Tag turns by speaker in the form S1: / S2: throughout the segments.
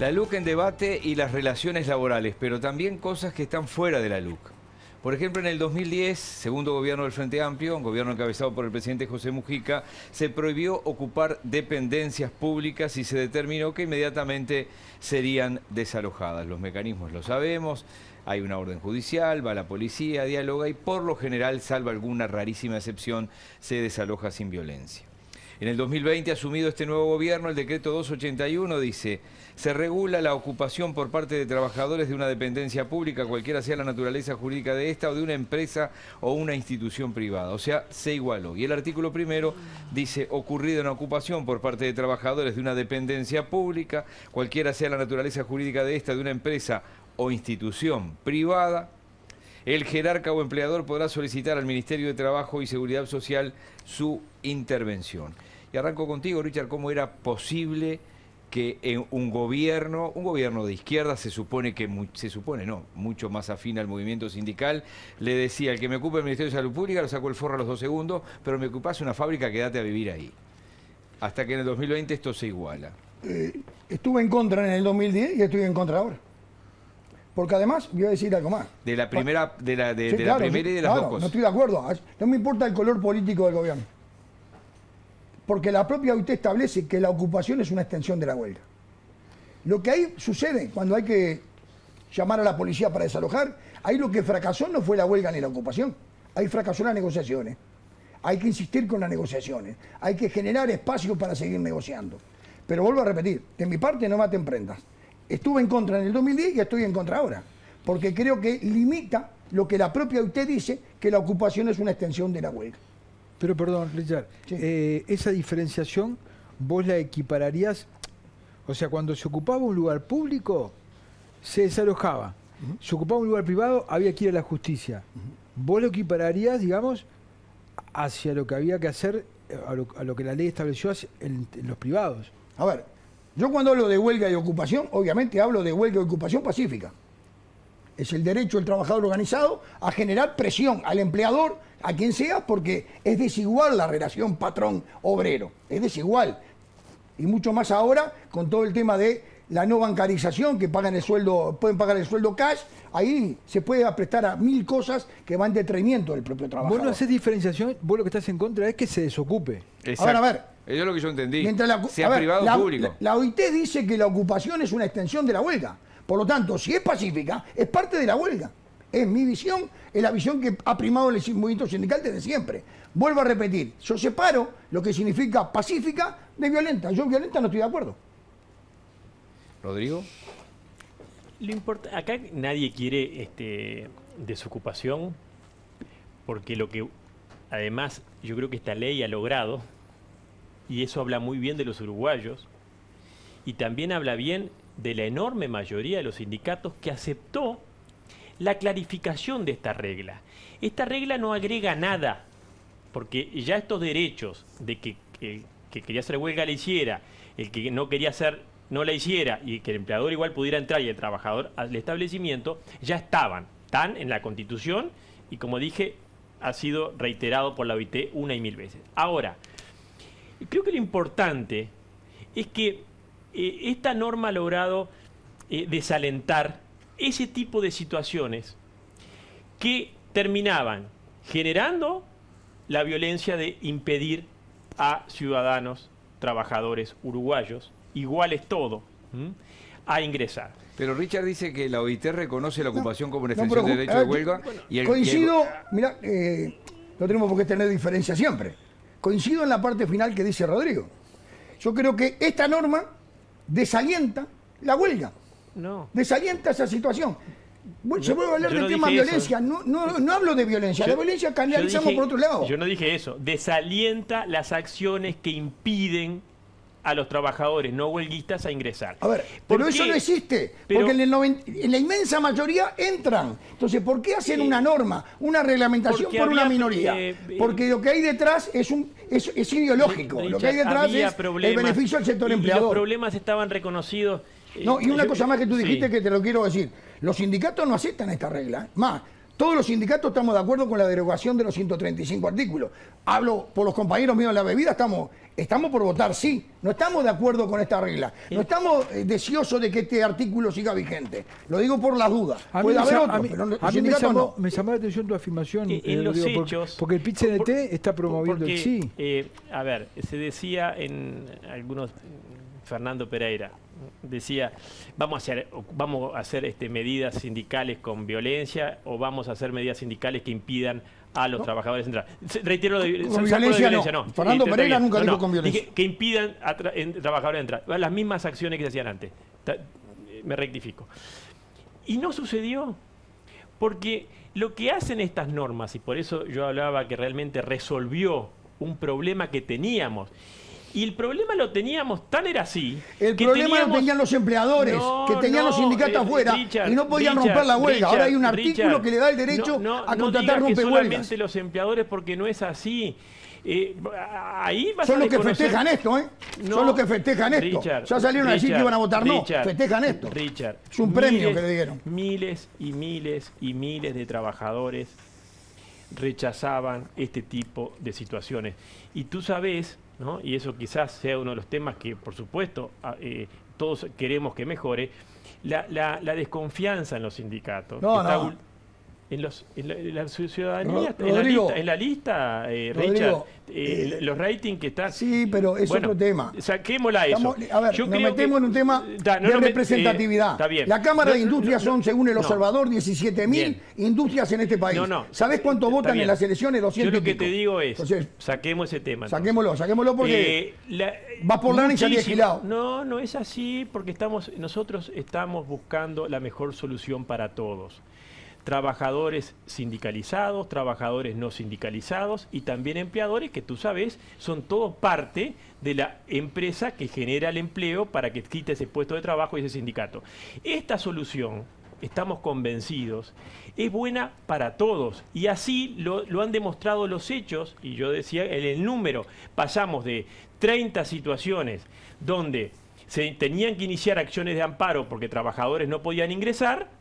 S1: La LUC en debate y las relaciones laborales, pero también cosas que están fuera de la LUC. Por ejemplo, en el 2010, segundo gobierno del Frente Amplio, un gobierno encabezado por el presidente José Mujica, se prohibió ocupar dependencias públicas y se determinó que inmediatamente serían desalojadas. Los mecanismos los sabemos, hay una orden judicial, va la policía, dialoga y por lo general, salvo alguna rarísima excepción, se desaloja sin violencia. En el 2020, asumido este nuevo gobierno, el decreto 281 dice: se regula la ocupación por parte de trabajadores de una dependencia pública, cualquiera sea la naturaleza jurídica de esta, o de una empresa o una institución privada. O sea, se igualó. Y el artículo primero dice: ocurrida una ocupación por parte de trabajadores de una dependencia pública, cualquiera sea la naturaleza jurídica de esta, de una empresa o institución privada, el jerarca o empleador podrá solicitar al Ministerio de Trabajo y Seguridad Social su intervención. Y arranco contigo, Richard, ¿cómo era posible que en un gobierno de izquierda, mucho más afín al movimiento sindical, le decía: el que me ocupe el Ministerio de Salud Pública lo saco el forro a los 2 segundos, pero me ocupás una fábrica, quédate a vivir ahí? Hasta que en el 2020 esto se iguala.
S2: Estuve en contra en el 2010 y estoy en contra ahora. Porque además, voy a decir algo más.
S1: De la primera,
S2: sí,
S1: la
S2: claro,
S1: primera y de las dos cosas.
S2: No estoy de acuerdo. No me importa el color político del gobierno. Porque la propia OIT establece que la ocupación es una extensión de la huelga. Lo que ahí sucede cuando hay que llamar a la policía para desalojar, ahí lo que fracasó no fue la huelga ni la ocupación. Ahí fracasó las negociaciones. Hay que insistir con las negociaciones. Hay que generar espacio para seguir negociando. Pero vuelvo a repetir, de mi parte no maten prendas. Estuve en contra en el 2010 y estoy en contra ahora, porque creo que limita lo que la propia OIT dice, que la ocupación es una extensión de la huelga.
S3: Pero perdón, Richard, sí. Esa diferenciación vos la equipararías, o sea, cuando se ocupaba un lugar público, se desalojaba. Se ocupaba un lugar privado, había que ir a la justicia. Vos lo equipararías, digamos, hacia lo que había que hacer, a lo que la ley estableció en los privados.
S2: A ver, yo cuando hablo de huelga y ocupación, obviamente hablo de huelga y ocupación pacífica. Es el derecho del trabajador organizado a generar presión al empleador, a quien sea, porque es desigual la relación patrón-obrero. Es desigual. Y mucho más ahora con todo el tema de la no bancarización, que pagan el sueldo, pueden pagar el sueldo cash. Ahí se puede prestar a 1000 cosas que van en detrimento del propio trabajador.
S3: Vos no hacés diferenciación, vos lo que estás en contra es que se desocupe.
S1: Exacto.
S2: A ver.
S1: Eso es lo que yo entendí.
S2: Sea
S1: privado o público.
S2: La OIT dice que la ocupación es una extensión de la huelga. Por lo tanto, si es pacífica, es parte de la huelga. Es mi visión, es la visión que ha primado el movimiento sindical desde siempre. Vuelvo a repetir, yo separo lo que significa pacífica de violenta. Yo violenta no estoy de acuerdo.
S1: Rodrigo.
S4: Acá nadie quiere desocupación, porque lo que además yo creo que esta ley ha logrado, y eso habla muy bien de los uruguayos, y también habla bien de la enorme mayoría de los sindicatos que aceptó la clarificación de esta regla. Esta regla no agrega nada, porque ya estos derechos de que quería hacer huelga la hiciera, el que no quería hacer no la hiciera, y que el empleador igual pudiera entrar y el trabajador al establecimiento, ya están en la Constitución, y como dije, ha sido reiterado por la OIT una y mil veces. Ahora, creo que lo importante es que esta norma ha logrado desalentar ese tipo de situaciones que terminaban generando la violencia de impedir a ciudadanos, trabajadores uruguayos, iguales todo, a ingresar.
S1: Pero Richard dice que la OIT reconoce la ocupación como una extensión de derecho de huelga.
S2: Coincido, mirá, no tenemos por qué tener diferencia siempre. Coincido en la parte final que dice Rodrigo. Yo creo que esta norma desalienta la huelga.
S4: No.
S2: Desalienta esa situación. Se vuelve a hablar del tema violencia. No hablo de violencia. La violencia canalizamos por otro lado.
S4: Yo no dije eso. Desalienta las acciones que impiden a los trabajadores no huelguistas a ingresar.
S2: A ver, pero eso no existe, porque en la inmensa mayoría entran. Entonces, ¿por qué hacen una norma, una reglamentación por una minoría? Porque lo que hay detrás es ideológico. Richard, lo que hay detrás es el beneficio al sector empleador.
S4: Los problemas estaban reconocidos.
S2: No, y una cosa más que tú dijiste que te lo quiero decir. Los sindicatos no aceptan esta regla. Más, Todos los sindicatos estamos de acuerdo con la derogación de los 135 artículos. Hablo por los compañeros míos de la bebida, estamos por votar, sí. No estamos de acuerdo con esta regla. No estamos deseosos de que este artículo siga vigente. Lo digo por las dudas. Puede haber otros, pero los sindicatos no.
S3: Me llamó la atención tu afirmación.
S4: En los hechos...
S3: Porque el PIT-CNT está promoviendo el sí.
S4: A ver, se decía en algunos... Fernando Pereira decía, vamos a hacer medidas sindicales con violencia o vamos a hacer medidas sindicales que impidan a los trabajadores entrar. Reitero,
S2: con violencia no. Fernando Pereira nunca dijo con violencia.
S4: Dije que impidan a trabajadores entrar. Las mismas acciones que se hacían antes. Me rectifico. Y no sucedió porque lo que hacen estas normas, y por eso yo hablaba que realmente resolvió un problema que teníamos. Y el problema lo teníamos, tan era así...
S2: El problema lo tenían los empleadores, que tenían los sindicatos afuera y no podían romper la huelga. Ahora hay un artículo que le da el derecho a contratar rompehuelgas.
S4: No solamente los empleadores, porque no es así. Ahí
S2: son los que festejan esto, ¿eh? Son los que festejan esto. Ya salieron a decir que iban a votar no. Festejan esto. Es un premio que le dieron.
S4: Miles y miles y miles de trabajadores rechazaban este tipo de situaciones. Y tú sabes... ¿no? Y eso quizás sea uno de los temas que, por supuesto, todos queremos que mejore, la desconfianza en los sindicatos. En la ciudadanía, en la lista, Richard, los ratings que están...
S2: Sí, pero es otro tema.
S4: Saquémosla eso.
S2: A ver, nos metemos en un tema de representatividad.
S4: Está bien.
S2: La Cámara de Industrias son, según el Observador, 17.000 industrias en este país. ¿Sabés cuánto votan en las elecciones? 200
S4: Yo lo que te digo es, saquemos ese tema.
S2: Saquémoslo porque va por lana y salí esquilado.
S4: No es así, porque nosotros estamos buscando la mejor solución para todos. Trabajadores sindicalizados, trabajadores no sindicalizados y también empleadores que tú sabes son todos parte de la empresa que genera el empleo para que quite ese puesto de trabajo y ese sindicato. Esta solución, estamos convencidos, es buena para todos y así lo han demostrado los hechos y yo decía en el número, pasamos de 30 situaciones donde se tenían que iniciar acciones de amparo porque trabajadores no podían ingresar.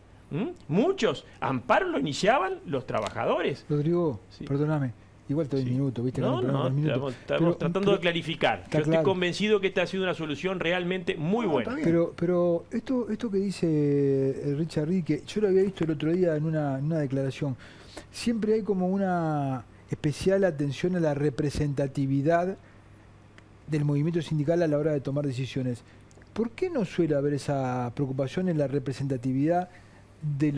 S4: Muchos amparos lo iniciaban los trabajadores.
S3: Rodrigo, perdóname, igual te doy un minuto, ¿viste?
S4: Estamos tratando de clarificar. Yo estoy convencido que esta ha sido una solución realmente muy buena.
S3: Pero esto que dice Richard Reed, que yo lo había visto el otro día en una declaración, siempre hay como una especial atención a la representatividad del movimiento sindical a la hora de tomar decisiones. ¿Por qué no suele haber esa preocupación en la representatividad de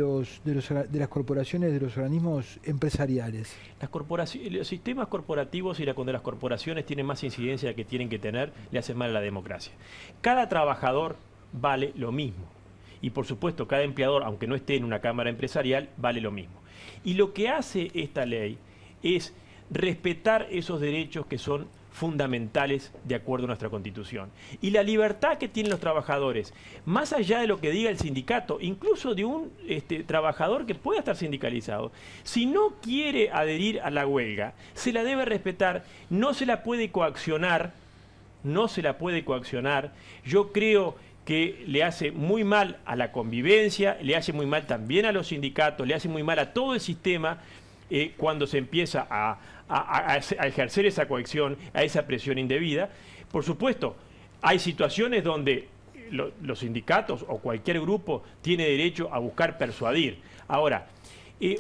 S3: las corporaciones, de los organismos empresariales?
S4: Los sistemas corporativos y cuando las corporaciones tienen más incidencia que tienen que tener, le hacen mal a la democracia. Cada trabajador vale lo mismo. Y por supuesto, cada empleador, aunque no esté en una cámara empresarial, vale lo mismo. Y lo que hace esta ley es respetar esos derechos que son fundamentales de acuerdo a nuestra Constitución. Y la libertad que tienen los trabajadores, más allá de lo que diga el sindicato, incluso de un trabajador que pueda estar sindicalizado, si no quiere adherir a la huelga, se la debe respetar, no se la puede coaccionar, Yo creo que le hace muy mal a la convivencia, le hace muy mal también a los sindicatos, le hace muy mal a todo el sistema cuando se empieza a ejercer esa coacción, a esa presión indebida. Por supuesto, hay situaciones donde los sindicatos o cualquier grupo tiene derecho a buscar persuadir. Ahora,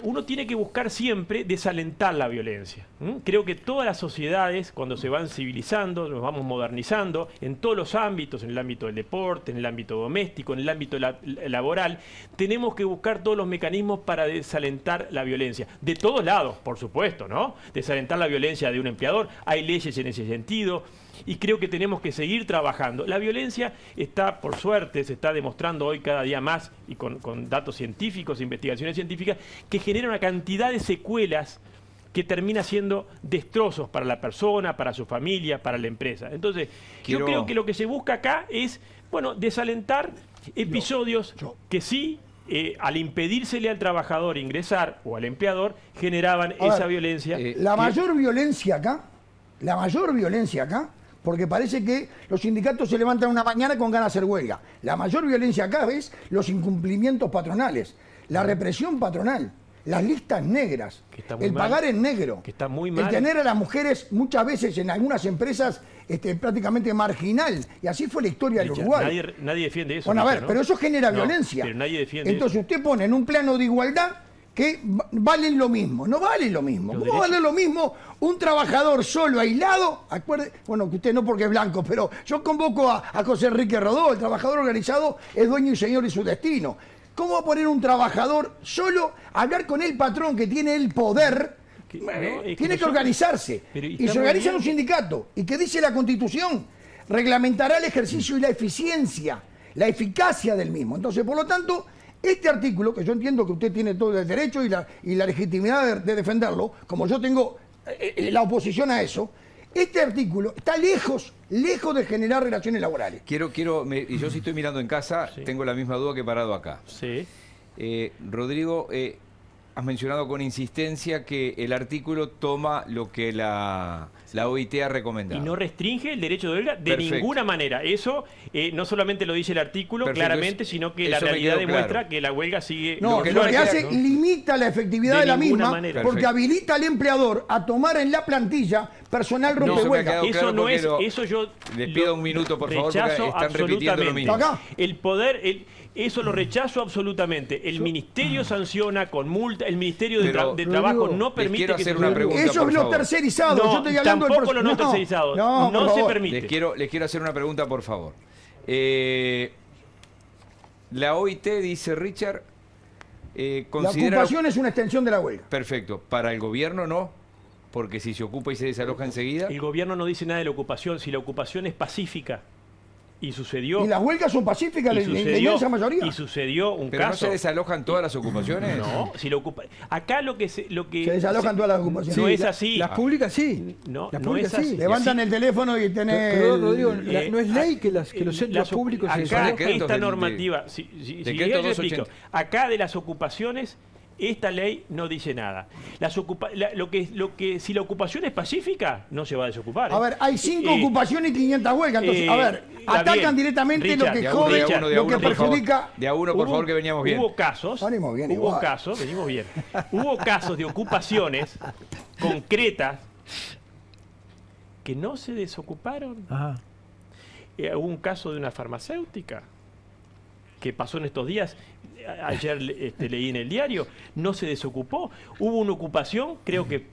S4: uno tiene que buscar siempre desalentar la violencia. Creo que todas las sociedades, cuando se van civilizando, nos vamos modernizando, en todos los ámbitos, en el ámbito del deporte, en el ámbito doméstico, en el ámbito laboral, tenemos que buscar todos los mecanismos para desalentar la violencia. De todos lados, por supuesto, ¿no? Desalentar la violencia de un empleador. Hay leyes en ese sentido. Y creo que tenemos que seguir trabajando. La violencia está, por suerte, se está demostrando hoy cada día más, y con datos científicos, investigaciones científicas, que genera una cantidad de secuelas que termina siendo destrozos para la persona, para su familia, para la empresa. Entonces, yo creo que lo que se busca acá es, desalentar episodios que sí, al impedírsele al trabajador ingresar o al empleador, generaban esa violencia.
S2: La mayor violencia acá, porque parece que los sindicatos se levantan una mañana con ganas de hacer huelga. La mayor violencia acá es los incumplimientos patronales, la represión patronal. las listas negras,
S4: Que está muy
S2: el
S4: mal.
S2: pagar en negro,
S4: Que está muy
S2: el
S4: mal.
S2: tener a las mujeres muchas veces en algunas empresas prácticamente marginal. Y así fue la historia del
S4: Richard,
S2: Uruguay.
S4: nadie defiende eso.
S2: Bueno, a ver,
S4: Richard, ¿no?
S2: pero eso genera
S4: No,
S2: violencia.
S4: Pero nadie defiende
S2: Entonces
S4: eso.
S2: usted pone en un plano de igualdad que valen lo mismo. No valen lo mismo.
S4: Los
S2: ¿Cómo
S4: derechos-
S2: vale lo mismo un trabajador solo, aislado? Bueno, que usted no porque es blanco, pero yo convoco a José Enrique Rodó, el trabajador organizado es dueño y señor de su destino. ¿Cómo va a poner un trabajador solo a hablar con el patrón que tiene el poder?
S4: Que- no, es que
S2: Tiene que
S4: nosotros-
S2: organizarse.
S4: Pero
S2: Y
S4: está
S2: se
S4: muy
S2: organiza en un
S4: bien.
S2: sindicato. ¿Y qué dice la Constitución? Reglamentará el ejercicio y la eficiencia, la eficacia del mismo. Entonces, por lo tanto, este artículo, que yo entiendo que usted tiene todo el derecho y la legitimidad de defenderlo, como yo tengo la oposición a eso, este artículo está lejos de generar relaciones laborales.
S1: Y yo si estoy mirando en casa,
S4: Sí.
S1: tengo la misma duda que parado acá.
S4: Sí.
S1: Rodrigo, has mencionado con insistencia que el artículo toma lo que la OIT ha recomendado.
S4: Y no restringe el derecho de huelga de
S1: Perfecto.
S4: ninguna manera. Eso no solamente lo dice el artículo
S1: Perfecto,
S4: claramente, sino que la
S1: eso me
S4: realidad
S1: quedó
S4: demuestra
S1: claro.
S4: que la huelga sigue...
S2: No,
S1: Lo que
S2: lo
S1: no
S2: que
S1: es
S2: hace
S1: ¿no?
S2: limita la efectividad
S4: De
S2: de la
S4: ninguna
S2: misma
S4: manera.
S2: porque
S1: Perfecto.
S2: habilita al empleador a tomar en la plantilla personal
S1: No, eso me ha
S2: rompehuelga.
S1: quedado
S4: Eso
S1: claro
S4: no
S1: porque
S4: es, eso yo
S1: les pido
S4: lo
S1: un minuto, por favor, porque
S4: rechazo
S1: están repitiendo lo mismo.
S2: Acá.
S4: El poder, eso lo rechazo absolutamente. El ministerio sanciona con multa, el ministerio de,
S1: Pero,
S4: de Trabajo
S3: Rodrigo,
S4: no
S1: les
S4: permite
S1: quiero
S4: que
S1: hacer
S4: se
S1: una
S4: haga.
S1: pregunta,
S2: Eso
S1: por
S2: es lo
S1: favor.
S2: tercerizado. Yo estoy hablando del
S4: tampoco lo no tercerizado.
S2: No,
S4: No
S2: por
S4: se
S2: favor.
S4: permite.
S1: Les quiero hacer una pregunta, por favor. La OIT, dice Richard,
S2: La
S1: considera...
S2: ocupación es una extensión de la huelga.
S1: Perfecto. Para el gobierno no, porque si se ocupa y se desaloja enseguida...
S4: El gobierno no dice nada de la ocupación. Si la ocupación es pacífica y sucedió...
S2: Y las huelgas son pacíficas, la inmensa mayoría.
S4: y sucedió un
S1: ¿Pero no
S4: caso...
S1: se desalojan todas las ocupaciones?
S4: No, si lo ocupa... Acá lo que... Se
S2: desalojan todas las ocupaciones.
S4: No
S2: Sí,
S4: es así.
S3: Las públicas sí.
S4: No,
S3: las
S4: no
S3: públicas
S4: es así.
S3: sí.
S2: Levantan el teléfono y tenés...
S3: Pero, Rodrigo,
S4: Eh,
S3: no es ley que los centros
S4: las ocu-
S3: públicos se
S4: acá
S3: desalojen.
S1: decretos
S4: esta
S1: del-
S4: normativa,
S1: de-
S4: si
S1: decreto
S4: yo le explico,
S1: 280.
S4: acá de las ocupaciones esta ley no dice nada. Si la ocupación es pacífica, no se va a desocupar.
S2: A ver, hay 5
S4: Eh,
S2: ocupaciones y 500 huelgas. Entonces, a ver,
S4: está
S2: atacan
S4: bien.
S2: directamente
S4: Richard,
S2: lo que
S1: de a uno,
S2: jode,
S1: de a uno, de a
S2: lo
S1: uno,
S2: que
S1: por favor.
S2: perjudica.
S1: De a uno, por favor, que veníamos bien.
S4: Hubo casos,
S2: Venimos bien,
S4: hubo
S2: igual.
S4: casos, venimos bien. Hubo casos de ocupaciones concretas que no se desocuparon.
S3: Ajá.
S4: Hubo un caso de una farmacéutica que pasó en estos días. Ayer leí en el diario, no se desocupó. Hubo una ocupación, creo que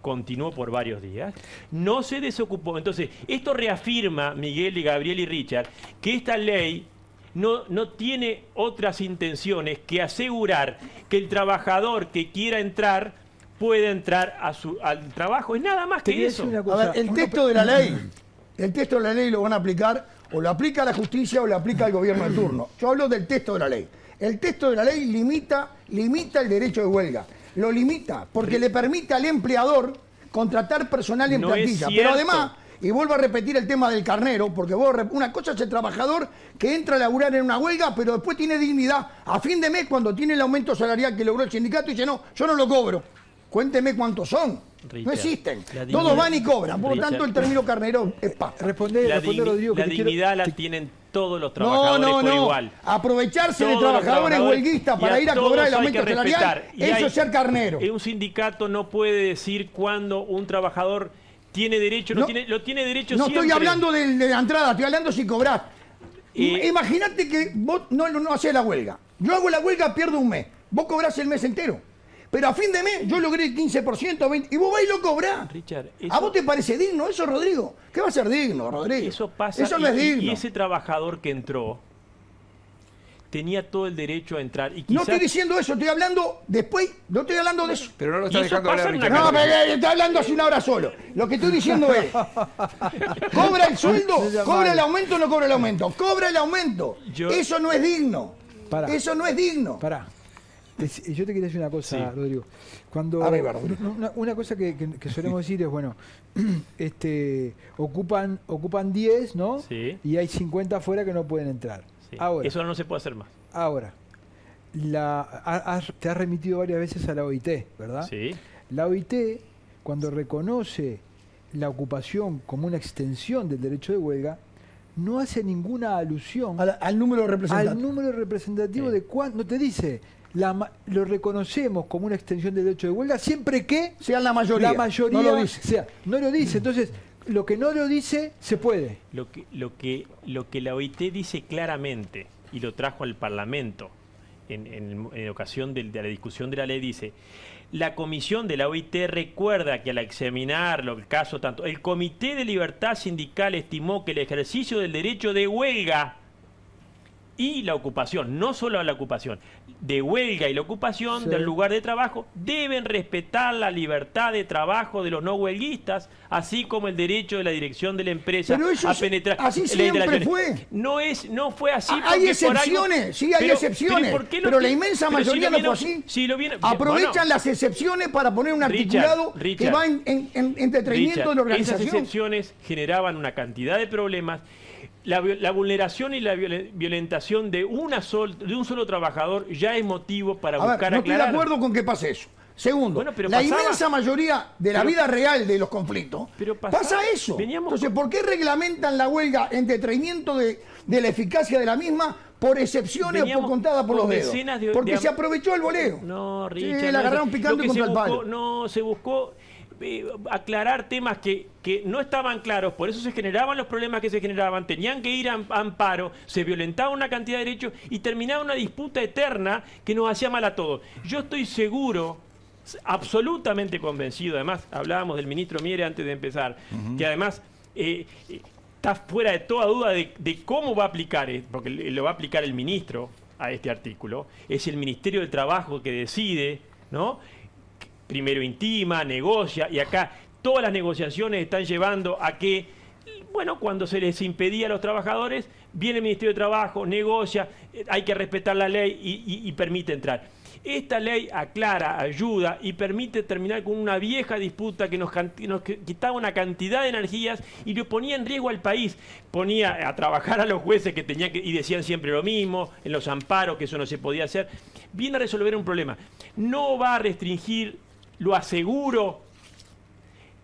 S4: continuó por varios días, no se desocupó. Entonces, esto reafirma, Miguel y Gabriel y Richard, que esta ley no tiene otras intenciones que asegurar que el trabajador que quiera entrar pueda entrar al trabajo. Es nada más
S3: Te
S4: que
S3: voy a
S4: eso.
S3: decir una
S2: A
S3: cosa.
S2: ver, el texto de la ley lo van a aplicar, o lo aplica la justicia o lo aplica el gobierno de turno. Yo hablo del texto de la ley. El texto de la ley limita el derecho de huelga. Lo limita porque le permite al empleador contratar personal en
S4: No es
S2: plantilla. Pero
S4: cierto.
S2: además, y vuelvo a repetir el tema del carnero, porque una cosa es el trabajador que entra a laburar en una huelga, pero después tiene dignidad. A fin de mes, cuando tiene el aumento salarial que logró el sindicato, dice, no, yo no lo cobro. Cuénteme cuántos son.
S4: Richard,
S2: No existen.
S4: la
S2: Todos
S4: dignidad-
S2: van y cobran. Por lo
S4: Richard,
S2: tanto, el término carnero es pasta.
S3: Responde, Rodrigo, que
S4: la
S3: te quiero-
S4: dignidad la
S3: te-
S4: tienen todos los
S2: No,
S4: trabajadores
S2: no,
S4: por
S2: no.
S4: igual.
S2: Aprovecharse de
S4: Todos los
S2: trabajadores huelguistas
S4: y
S2: para ir a
S4: todos
S2: cobrar el
S4: hay
S2: aumento
S4: que
S2: salarial,
S4: respetar. Y
S2: eso
S4: hay-
S2: es ser carnero.
S4: Un sindicato no puede decir cuándo un trabajador tiene derecho,
S2: No,
S4: lo tiene derecho
S2: No
S4: siempre.
S2: estoy hablando de la entrada, estoy hablando si cobrás.
S4: Eh,
S2: Imagínate que vos no hacés la huelga. Yo hago la huelga, pierdo un mes. Vos cobrás el mes entero. Pero a fin de mes yo logré el 15%, 20%, y vos vais y lo cobrás.
S4: Richard,
S2: ¿A vos te parece digno eso, Rodrigo? ¿Qué va a ser digno, Rodrigo?
S4: eso pasa.
S2: Eso no es digno.
S4: Y ese trabajador que entró tenía todo el derecho a entrar. Y
S2: No
S4: quizás,
S2: estoy diciendo eso, estoy hablando después, no estoy hablando de eso.
S1: Pero no lo
S4: Y
S1: está
S4: eso
S1: dejando
S4: pasa
S1: hablar,
S4: en una
S1: Richard.
S2: No, pero estoy hablando hace una hora solo. Lo que estoy diciendo es, ¿cobra el sueldo?
S3: No sea
S2: ¿Cobra
S3: malo.
S2: el aumento o no cobra el aumento? ¡Cobra el aumento!
S4: Yo-
S2: Eso no es digno.
S3: Pará.
S2: Eso no es digno.
S3: Pará. Yo te quería decir una cosa,
S4: Sí.
S3: Rodrigo. Cuando
S2: Arriba, Rodrigo.
S3: una cosa que solemos decir es, bueno, ocupan 10, ¿no?
S4: Sí.
S3: Y hay 50 afuera que no pueden entrar.
S4: sí,
S3: Ahora,
S4: eso no se puede hacer más.
S3: ahora te has remitido varias veces a la OIT, ¿verdad?
S4: Sí.
S3: La OIT, cuando reconoce la ocupación como una extensión del derecho de huelga, no hace ninguna alusión
S2: Al número de representantes.
S3: al número representativo
S4: Sí.
S3: de cuánto. No te dice lo reconocemos como una extensión del derecho de huelga siempre que
S2: sean la mayoría
S3: no lo dice. Sea, no lo dice. Entonces, lo que no lo dice, se puede.
S4: Lo que la OIT dice claramente, y lo trajo al Parlamento en ocasión de la discusión de la ley, dice: la comisión de la OIT recuerda que al examinarlo, el caso tanto, el Comité de Libertad Sindical estimó que el ejercicio del derecho de huelga y la ocupación, no solo la ocupación, de huelga y la ocupación
S3: sí.
S4: del lugar de trabajo, deben respetar la libertad de trabajo de los no huelguistas, así como el derecho de la dirección de la empresa a penetrar.
S2: Así siempre fue.
S4: No fue así.
S2: Hay excepciones, sí, hay excepciones, pero la inmensa mayoría no fue así. Aprovechan las excepciones para poner un articulado que va en detrimento de la organización.
S4: Esas excepciones generaban una cantidad de problemas. La vulneración y la violentación de un solo trabajador ya es motivo para buscar aclarar.
S2: No estoy de acuerdo con que pase eso. Segundo, la inmensa mayoría de la vida real de los conflictos pasa eso. Entonces, ¿por qué reglamentan la huelga en detrimento de la eficacia de la misma por excepciones o por contada por los dedos? Porque se aprovechó el boleo.
S4: No, Richard.
S2: La agarraron picando contra el palo.
S4: No, se buscó aclarar temas que no estaban claros, por eso se generaban los problemas que se generaban, tenían que ir a amparo, se violentaba una cantidad de derechos y terminaba una disputa eterna que nos hacía mal a todos. Yo estoy seguro, absolutamente convencido, además hablábamos del ministro Miere antes de empezar, que además está fuera de toda duda de cómo va a aplicar, porque lo va a aplicar el ministro a este artículo, es el Ministerio del Trabajo que decide, ¿no? Primero intima, negocia, y acá todas las negociaciones están llevando a que, bueno, cuando se les impedía a los trabajadores, viene el Ministerio de Trabajo, negocia, hay que respetar la ley y permite entrar. Esta ley aclara, ayuda y permite terminar con una vieja disputa que nos quitaba una cantidad de energías y le ponía en riesgo al país. Ponía a trabajar a los jueces que tenían y decían siempre lo mismo, en los amparos, que eso no se podía hacer. Viene a resolver un problema. No va a restringir, lo aseguro,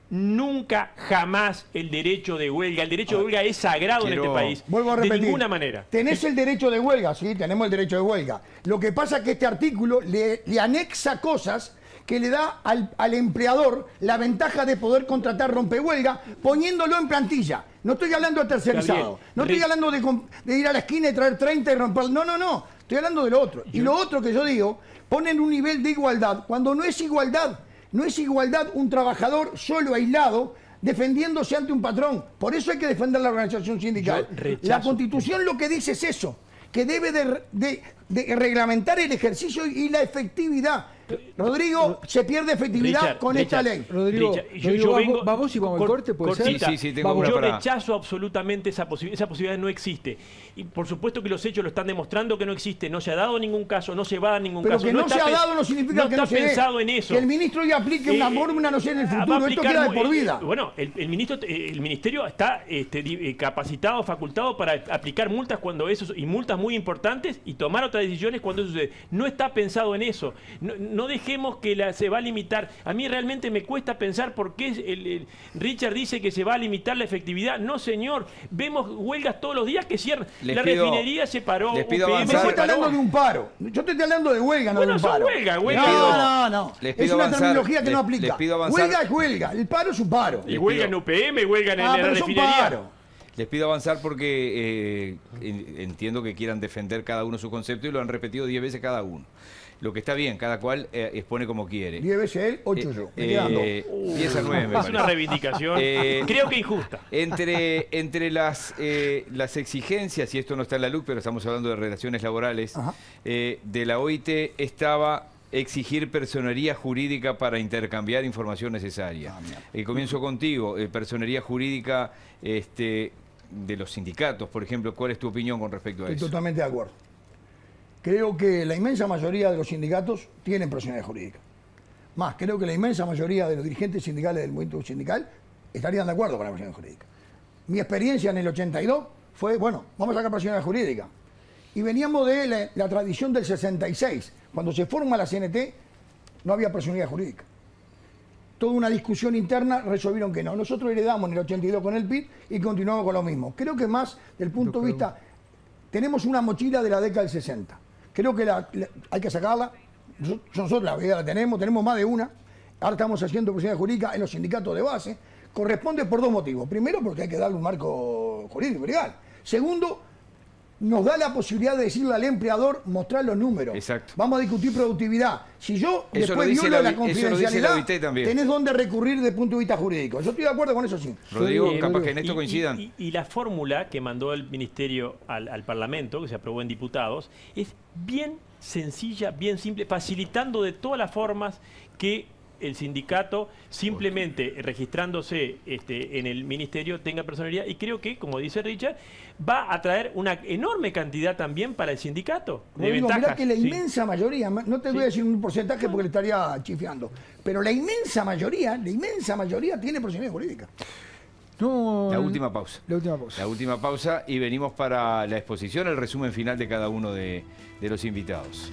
S4: nunca, jamás el derecho de huelga. El derecho de huelga es sagrado en este país.
S2: Vuelvo a repetir.
S4: De ninguna manera.
S2: Tenés el derecho de huelga, sí, tenemos el derecho de huelga. Lo que pasa es que este artículo le anexa cosas que le da al empleador la ventaja de poder contratar rompehuelga poniéndolo en plantilla. No estoy hablando de tercerizado. No estoy hablando de ir a la esquina y traer 30 y romper. No. Estoy hablando de lo otro. Y lo otro que yo digo, ponen un nivel de igualdad cuando no es igualdad. No es igualdad un trabajador solo, aislado, defendiéndose ante un patrón. Por eso hay que defender la organización sindical. La Constitución lo que dice es eso, que debe de reglamentar el ejercicio y la efectividad. Rodrigo, se pierde efectividad con esta ley.
S3: Rodrigo, vamos y vamos al corte, ¿puede ser?
S1: Sí, tengo
S4: yo rechazo absolutamente esa posibilidad. Esa posibilidad no existe. Y por supuesto que los hechos lo están demostrando que no existe. No se ha dado ningún caso, no se va a dar ningún caso.
S2: Pero que no se ha dado no significa que no se
S4: pensado en eso.
S2: Que el ministro ya aplique una norma, no sé, en el futuro. Esto queda de por vida.
S4: Bueno, el ministerio está capacitado, facultado para aplicar multas cuando eso, y multas muy importantes, y tomar otras decisiones cuando eso sucede. No está pensado en eso. No dejemos que se va a limitar. A mí realmente me cuesta pensar por qué Richard dice que se va a limitar la efectividad. No, señor. Vemos huelgas todos los días que cierran. La refinería se paró.
S1: Les pido
S2: UPM
S1: avanzar.
S2: se paró. Hablando de un paro. Yo te estoy hablando de huelga, no de un paro.
S4: Huelga.
S2: No. Es una terminología que no aplica. Huelga es huelga. El paro es un paro.
S4: Y huelga en UPM, huelga en la refinería.
S1: Les pido avanzar porque entiendo que quieran defender cada uno su concepto y lo han repetido 10 veces cada uno. Lo que está bien, cada cual expone como quiere.
S2: 10 veces él, 8 yo.
S1: 10 a 9 me
S4: parece. Es una reivindicación, creo que injusta.
S1: Entre las exigencias, y esto no está en la LUC, pero estamos hablando de relaciones laborales, de la OIT estaba exigir personería jurídica para intercambiar información necesaria. Comienzo contigo, personería jurídica de los sindicatos, por ejemplo. ¿Cuál es tu opinión con respecto a eso?
S2: Estoy totalmente de acuerdo. Creo que la inmensa mayoría de los sindicatos tienen personalidad jurídica. Más, creo que la inmensa mayoría de los dirigentes sindicales del movimiento sindical estarían de acuerdo con la personalidad jurídica. Mi experiencia en el 82 fue, bueno, vamos a sacar personalidad jurídica. Y veníamos de la tradición del 66. Cuando se forma la CNT, no había personalidad jurídica. Toda una discusión interna resolvieron que no. Nosotros heredamos en el 82 con el PIB y continuamos con lo mismo. Creo que más, del punto de vista, tenemos una mochila de la década del 60. Creo que hay que sacarla, nosotros la vida la tenemos más de una. Ahora estamos haciendo personalidad jurídica en los sindicatos de base. Corresponde por dos motivos. Primero, porque hay que darle un marco jurídico legal. Segundo, nos da la posibilidad de decirle al empleador, mostrar los números.
S1: Exacto.
S2: Vamos a discutir productividad. Si yo
S1: Eso
S2: después
S1: lo dice
S2: violo
S1: la
S2: la
S1: OIT, eso lo dice la OIT también.
S2: tenés dónde recurrir desde el punto de vista jurídico. Yo estoy de acuerdo con eso, sí.
S1: Rodrigo,
S3: Sí,
S1: capaz que en esto
S4: Y-
S1: coincidan.
S4: Y la fórmula que mandó el Ministerio al Parlamento, que se aprobó en diputados, es bien sencilla, bien simple, facilitando de todas las formas que el sindicato, simplemente registrándose en el ministerio, tenga personalidad. Y creo que, como dice Richard, va a traer una enorme cantidad también para el sindicato de
S2: Rodrigo,
S4: ventajas.
S2: mirá que la
S4: Sí.
S2: inmensa mayoría, no te voy a decir un porcentaje porque le estaría chifeando, pero la inmensa mayoría tiene personalidad jurídica.
S3: No,
S1: La última pausa.
S3: La última pausa.
S1: La última pausa y venimos para la exposición, el resumen final de cada uno de los invitados.